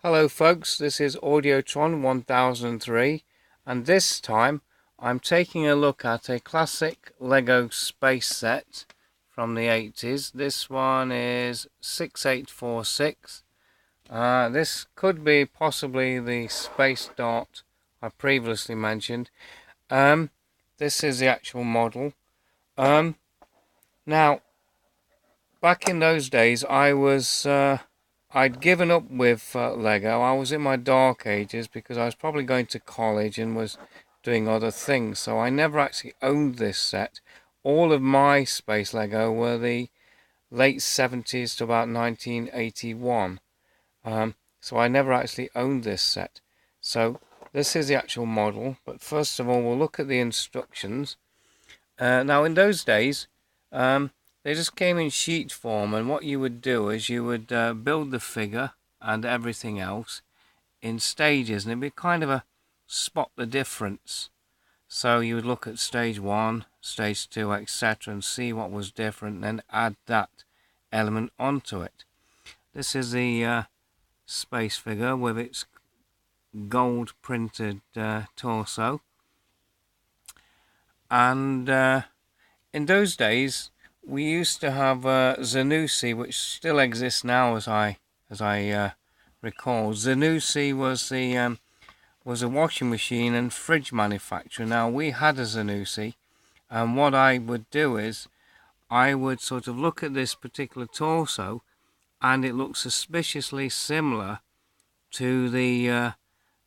Hello folks, this is Audiotron 1003 and this time I'm taking a look at a classic Lego space set from the 80s. This one is 6846. This could be possibly the Space Dart I previously mentioned. This is the actual model. Now, back in those days I'd given up with Lego. I was in my dark ages because I was probably going to college and was doing other things. So I never actually owned this set. All of my space Lego were the late 70s to about 1981. So I never actually owned this set. So this is the actual model. But first of all, we'll look at the instructions. Now in those days, they just came in sheet form, and what you would do is you would build the figure and everything else in stages, and it'd be kind of a spot the difference. So you would look at stage 1, stage 2, etc. and see what was different, and then add that element onto it. This is the space figure with its gold printed torso. And in those days we used to have Zanussi, which still exists now, as I recall. Zanussi was a washing machine and fridge manufacturer. Now we had a Zanussi, and what I would do is I would sort of look at this particular torso, and it looked suspiciously similar to the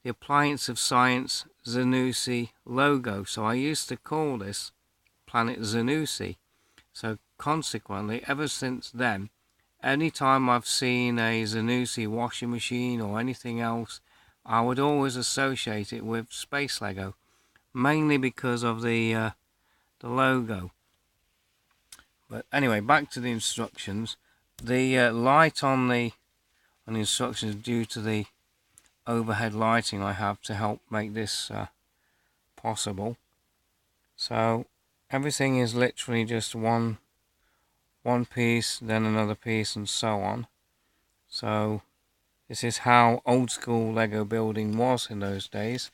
Appliance of Science Zanussi logo. So I used to call this Planet Zanussi. So consequently, ever since then, anytime I've seen a Zanussi washing machine or anything else, I would always associate it with Space Lego, mainly because of the logo. But anyway, back to the instructions. The light on the instructions is due to the overhead lighting I have to help make this possible. So everything is literally just one piece, then another piece, and so on. So this is how old school Lego building was in those days.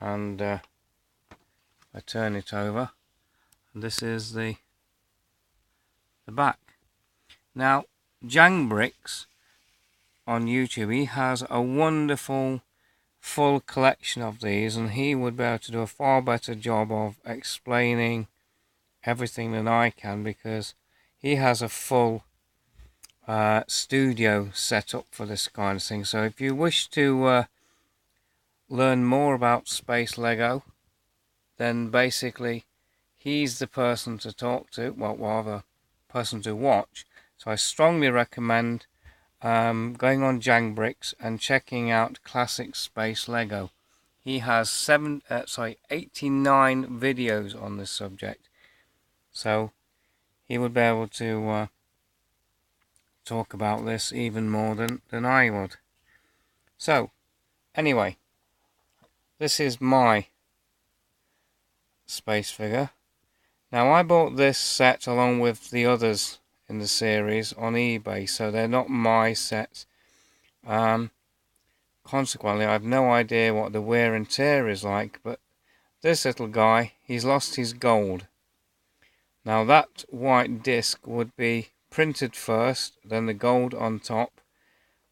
And I turn it over, and this is the back. Now Jangbricks on YouTube, he has a wonderful full collection of these, and he would be able to do a far better job of explaining everything than I can, because he has a full studio set up for this kind of thing. So if you wish to learn more about Space Lego, then basically he's the person to talk to, well, rather person to watch. So I strongly recommend going on Jangbricks and checking out Classic Space Lego. He has 89 videos on this subject, so he would be able to talk about this even more than I would. So anyway, this is my space figure. Now I bought this set along with the others in the series on eBay, so they're not my sets. Consequently, I have no idea what the wear and tear is like, but this little guy, he's lost his gold. Now that white disc would be printed first, then the gold on top,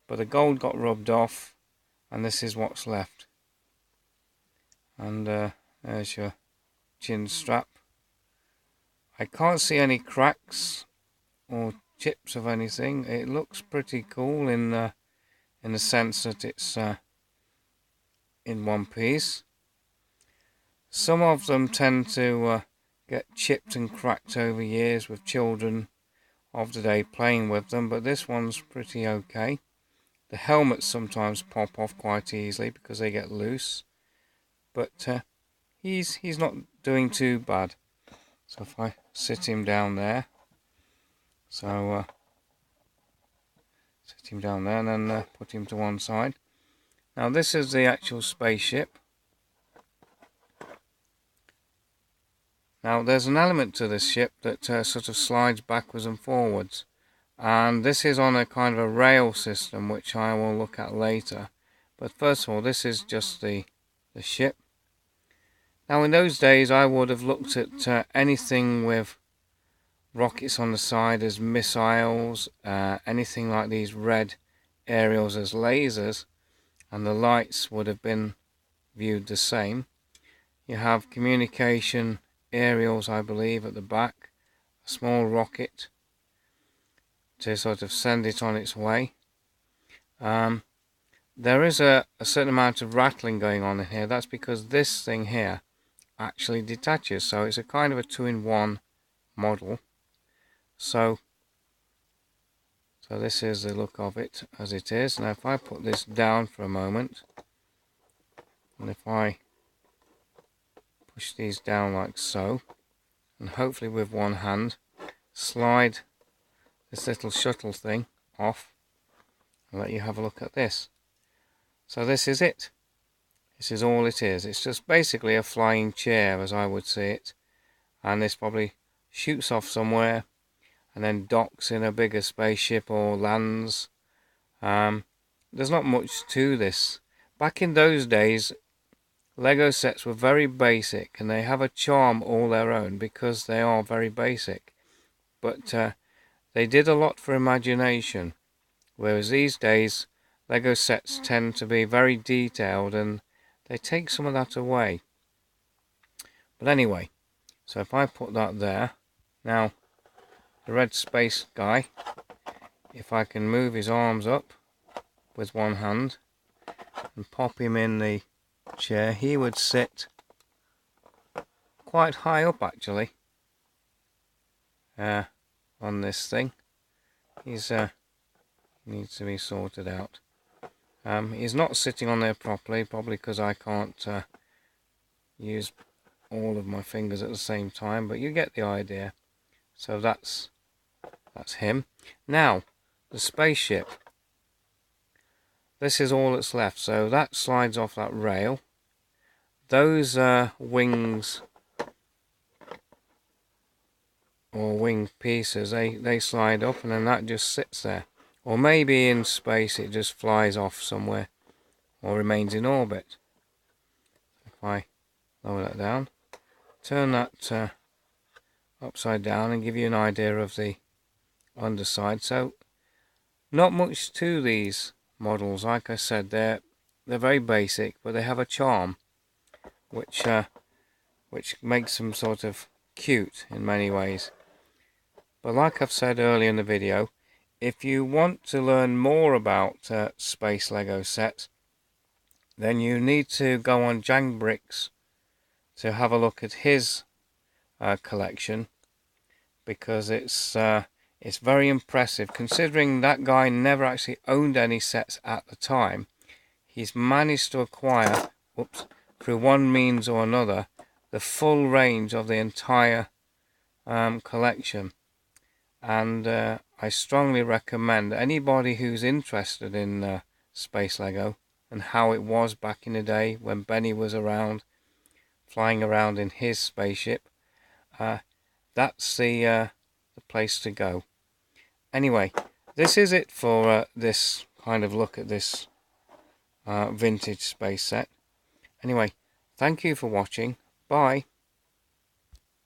but the gold got rubbed off, and this is what's left. And there's your chin strap. I can't see any cracks or chips of anything. It looks pretty cool in the sense that it's in one piece. Some of them tend to get chipped and cracked over years with children of the day playing with them, but this one's pretty okay. The helmets sometimes pop off quite easily because they get loose, but he's not doing too bad. So if I sit him down there, sit him down there and then put him to one side. Now this is the actual spaceship. Now there's an element to this ship that sort of slides backwards and forwards, and this is on a kind of a rail system, which I will look at later. But first of all, this is just the ship. Now in those days I would have looked at anything with rockets on the side as missiles, anything like these red aerials as lasers, and the lights would have been viewed the same. You have communication aerials, I believe, at the back, a small rocket to sort of send it on its way. There is a certain amount of rattling going on in here. That's because this thing here actually detaches, so it's a kind of a two-in-one model. So this is the look of it as it is. Now if I put this down for a moment, and if I push these down like so, and hopefully with one hand slide this little shuttle thing off, and let you have a look at this. So this is it. This is all it is. It's just basically a flying chair as I would see it, and this probably shoots off somewhere and then docks in a bigger spaceship or lands. There's not much to this. Back in those days, Lego sets were very basic, and they have a charm all their own because they are very basic. But they did a lot for imagination, whereas these days Lego sets tend to be very detailed and they take some of that away. But anyway, so if I put that there, now the red space guy, if I can move his arms up with one hand and pop him in the chair, he would sit quite high up actually on this thing. He's needs to be sorted out. He's not sitting on there properly, probably because I can't use all of my fingers at the same time, but you get the idea. So that's him. Now the spaceship, this is all that's left, so that slides off that rail. Those wings or wing pieces, they slide up, and then that just sits there. Or maybe in space it just flies off somewhere or remains in orbit. If I lower that down, turn that upside down and give you an idea of the underside. So not much to these models. Like I said, they're very basic, but they have a charm which makes them sort of cute in many ways. But like I've said earlier in the video, if you want to learn more about space Lego sets, then you need to go on Jangbricks to have a look at his collection, because it's very impressive. Considering that guy never actually owned any sets at the time, he's managed to acquire, through one means or another, the full range of the entire collection. And I strongly recommend anybody who's interested in space Lego and how it was back in the day when Benny was around, flying around in his spaceship, that's the place to go. Anyway, this is it for this kind of look at this vintage space set. Anyway, thank you for watching. Bye.